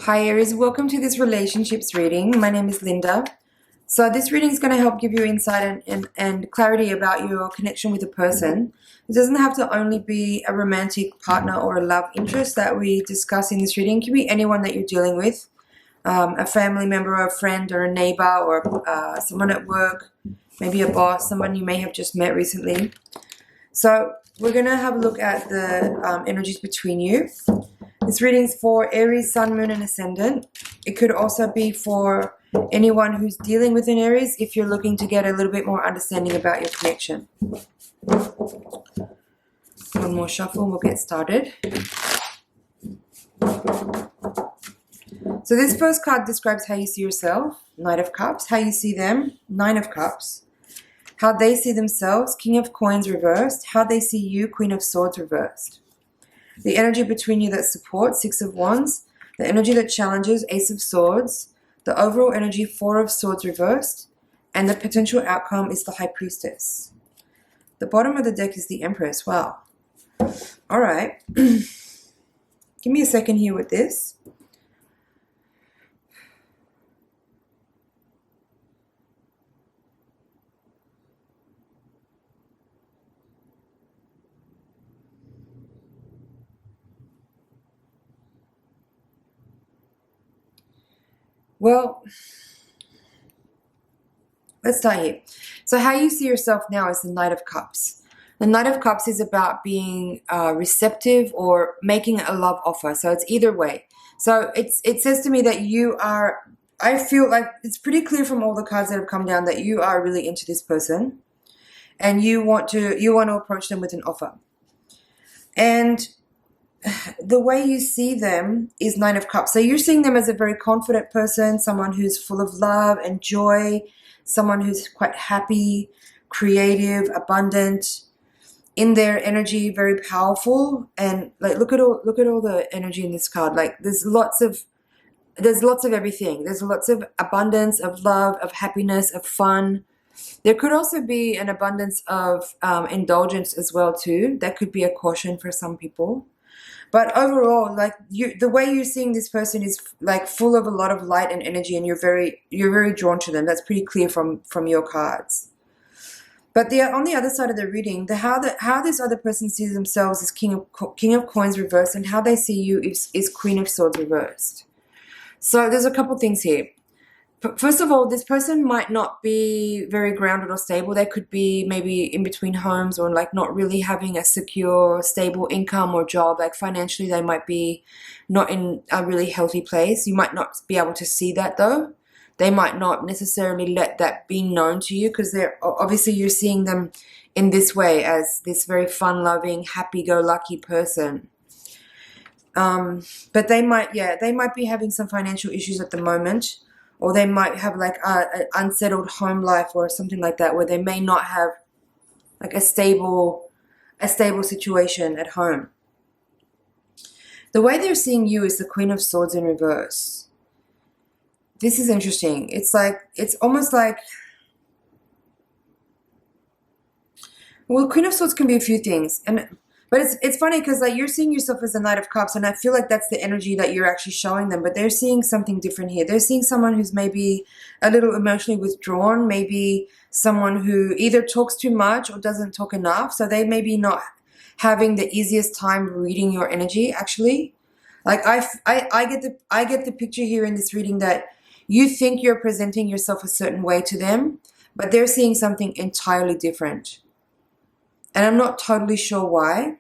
Hi Aries, welcome to this relationships reading. My name is Linda. So this reading is going to help give you insight and clarity about your connection with a person. It doesn't have to only be a romantic partner or a love interest that we discuss in this reading. It can be anyone that you're dealing with, a family member or a friend or a neighbor or someone at work, maybe a boss, someone you may have just met recently. So we're going to have a look at the energies between you. This reading's for Aries, Sun, Moon, and Ascendant. It could also be for anyone who's dealing with an Aries if you're looking to get a little bit more understanding about your connection. One more shuffle and we'll get started. So this first card describes how you see yourself, Knight of Cups, how you see them, Nine of Cups, how they see themselves, King of Coins reversed, how they see you, Queen of Swords reversed. The energy between you that supports, Six of Wands. The energy that challenges, Ace of Swords. The overall energy, Four of Swords reversed. And the potential outcome is the High Priestess. The bottom of the deck is the Empress. Wow. All right. Give me a second here with this. Well, let's start here. So how you see yourself now is the Knight of Cups. The Knight of Cups is about being receptive or making a love offer. So it's either way. So it says to me that you are, I feel like it's pretty clear from all the cards that have come down that you are really into this person and you want to approach them with an offer. And the way you see them is Nine of Cups. So you're seeing them as a very confident person, someone who's full of love and joy, someone who's quite happy, creative, abundant, in their energy, very powerful. And like look at all the energy in this card. Like there's lots of everything. There's lots of abundance, of love, of happiness, of fun. There could also be an abundance of indulgence as well too. That could be a caution for some people. But overall, like the way you're seeing this person is like full of a lot of light and energy, and you're very drawn to them. That's pretty clear from your cards. But on the other side of the reading, how this other person sees themselves is King of Coins reversed, and how they see you is Queen of Swords reversed. So there's a couple things here. First of all, this person might not be very grounded or stable. They could be maybe in between homes or like not really having a secure, stable income or job. Like financially, they might be not in a really healthy place. You might not be able to see that though. They might not necessarily let that be known to you because they're obviously you're seeing them in this way as this very fun-loving, happy-go-lucky person. But they might be having some financial issues at the moment. Or they might have like an unsettled home life or something like that where they may not have like a stable situation at home. The way they're seeing you is the Queen of Swords in reverse. This is interesting. It's almost like, well, Queen of Swords can be a few things. But it's funny because like you're seeing yourself as the Knight of Cups, and I feel like that's the energy that you're actually showing them. But they're seeing something different here. They're seeing someone who's maybe a little emotionally withdrawn, maybe someone who either talks too much or doesn't talk enough. So they may be not having the easiest time reading your energy. Actually, like I get the picture here in this reading that you think you're presenting yourself a certain way to them, but they're seeing something entirely different. And I'm not totally sure why.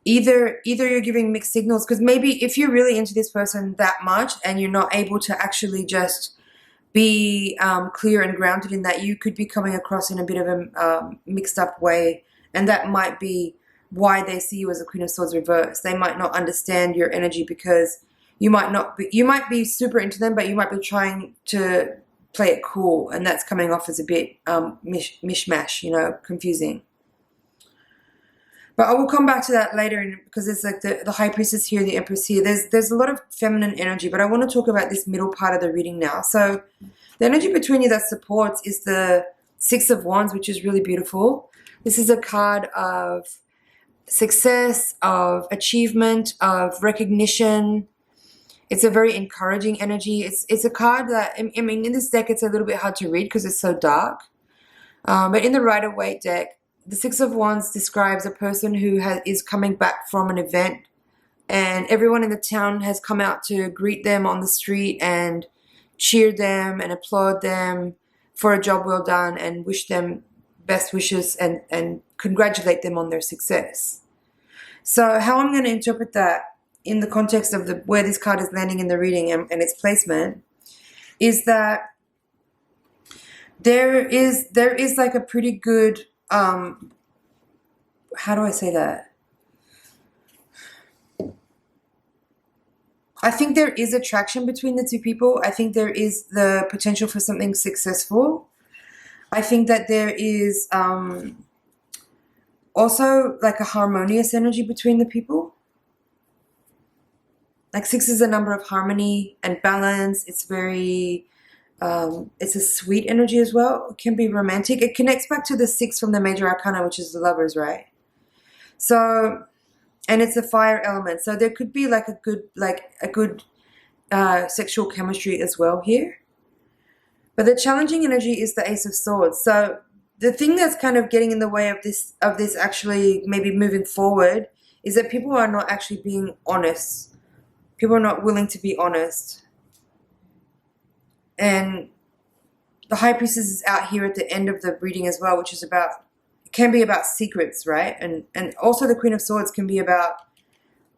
Either you're giving mixed signals, because maybe if you're really into this person that much and you're not able to actually just be clear and grounded in that, you could be coming across in a bit of a mixed up way. And that might be why they see you as a Queen of Swords reversed. They might not understand your energy because you might be super into them, but you might be trying to play it cool, and that's coming off as a bit mishmash, confusing. But I will come back to that later because it's like the High Priestess here, the Empress here. There's a lot of feminine energy, but I want to talk about this middle part of the reading now. So the energy between you that supports is the Six of Wands, which is really beautiful. This is a card of success, of achievement, of recognition, It's a very encouraging energy. It's a card that, I mean, in this deck, it's a little bit hard to read because it's so dark. But in the Rider-Waite deck, the Six of Wands describes a person who is coming back from an event, and everyone in the town has come out to greet them on the street and cheer them and applaud them for a job well done and wish them best wishes and congratulate them on their success. So how I'm going to interpret that in the context of where this card is landing in the reading and its placement is that there is like a pretty good, how do I say that? I think there is attraction between the two people. I think there is the potential for something successful. I think that there is also like a harmonious energy between the people. Like 6 is a number of harmony and balance. It's very, it's a sweet energy as well. It can be romantic. It connects back to the 6 from the Major Arcana, which is the Lovers, right? So, and it's a fire element. So there could be like a good sexual chemistry as well here. But the challenging energy is the Ace of Swords. So the thing that's kind of getting in the way of this actually maybe moving forward is that people are not actually being honest. People are not willing to be honest. And the High Priestess is out here at the end of the reading as well, which is can be about secrets, right? And also the Queen of Swords can be about,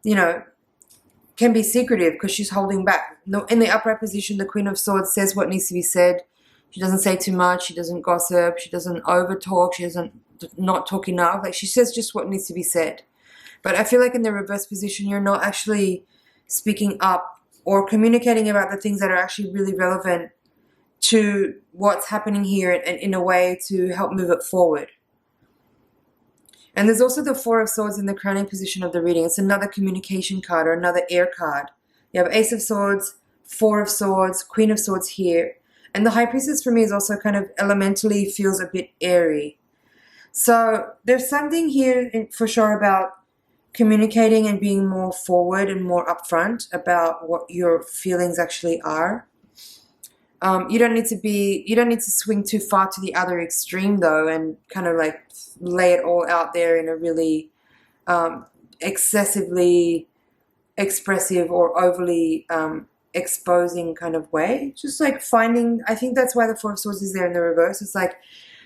can be secretive because she's holding back. In the upright position, the Queen of Swords says what needs to be said. She doesn't say too much. She doesn't gossip. She doesn't over talk. She doesn't not talk enough. Like, she says just what needs to be said. But I feel like in the reverse position, you're not actually speaking up or communicating about the things that are actually really relevant to what's happening here and in a way to help move it forward. And there's also the Four of Swords in the crowning position of the reading. It's another communication card or another air card. You have Ace of Swords, Four of Swords, Queen of Swords here. And the High Priestess for me is also kind of elementally feels a bit airy. So there's something here for sure about communicating and being more forward and more upfront about what your feelings actually are. You don't need to swing too far to the other extreme though, and kind of like lay it all out there in a really excessively expressive or overly exposing kind of way. Just like I think that's why the Four of Swords is there in the reverse. It's like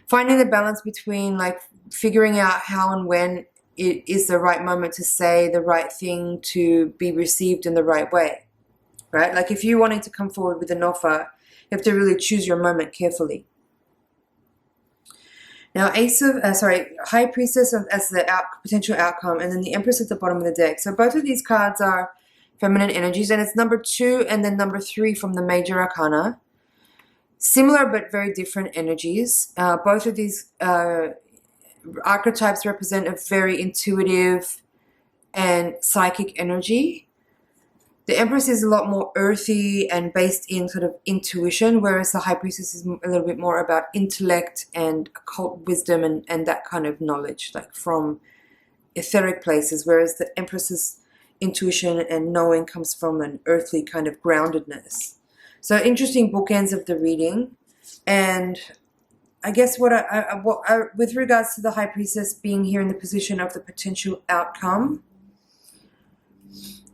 finding the balance between like figuring out how and when it is the right moment to say the right thing to be received in the right way, right? Like if you're wanting to come forward with an offer, you have to really choose your moment carefully. Now, High Priestess as the potential outcome, and then the Empress at the bottom of the deck. So both of these cards are feminine energies, and it's number 2 and then number 3 from the Major Arcana. Similar but very different energies. Both of these archetypes represent a very intuitive and psychic energy. The Empress is a lot more earthy and based in sort of intuition, whereas the High Priestess is a little bit more about intellect and occult wisdom and that kind of knowledge, like from etheric places, whereas the Empress's intuition and knowing comes from an earthly kind of groundedness. So interesting bookends of the reading. And I guess with regards to the High Priestess being here in the position of the potential outcome,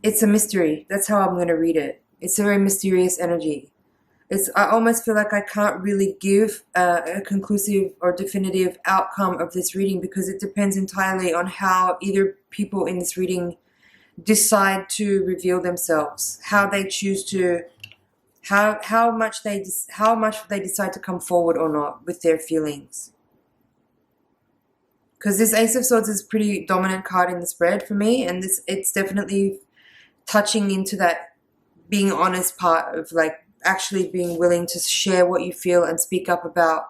it's a mystery. That's how I'm going to read it. It's a very mysterious energy. I almost feel like I can't really give a conclusive or definitive outcome of this reading because it depends entirely on how either people in this reading decide to reveal themselves, how they choose to, how much they decide to come forward or not with their feelings. Because this Ace of Swords is a pretty dominant card in the spread for me, and it's definitely touching into that being honest part of like actually being willing to share what you feel and speak up about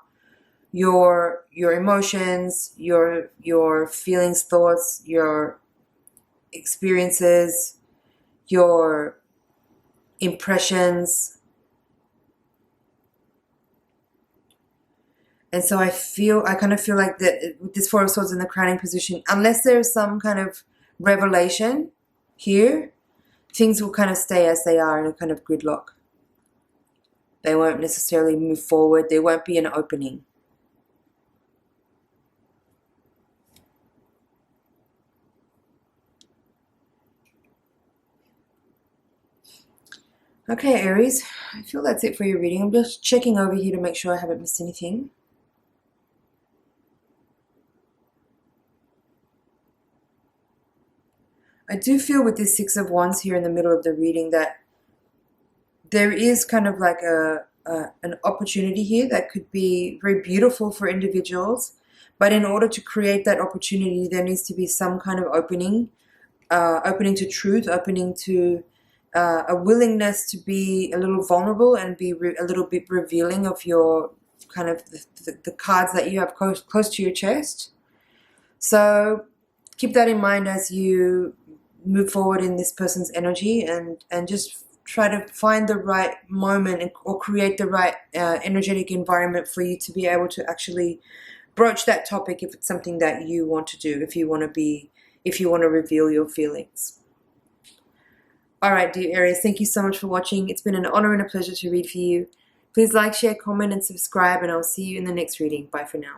your emotions, your feelings, thoughts, your experiences, your impressions. And so I kind of feel like that with this Four of Swords in the crowning position, unless there's some kind of revelation here, things will kind of stay as they are in a kind of gridlock. They won't necessarily move forward. There won't be an opening. Okay, Aries, I feel that's it for your reading. I'm just checking over here to make sure I haven't missed anything. I do feel with this Six of Wands here in the middle of the reading that there is kind of like an opportunity here that could be very beautiful for individuals. But in order to create that opportunity, there needs to be some kind of opening to truth, opening to a willingness to be a little vulnerable and be a little bit revealing of your kind of the cards that you have close to your chest. So keep that in mind as you move forward in this person's energy, and just try to find the right moment or create the right energetic environment for you to be able to actually broach that topic if it's something that you want to do, if you want to reveal your feelings. All right, dear Aries, thank you so much for watching. It's been an honor and a pleasure to read for you. Please like, share, comment, and subscribe, and I'll see you in the next reading. Bye for now.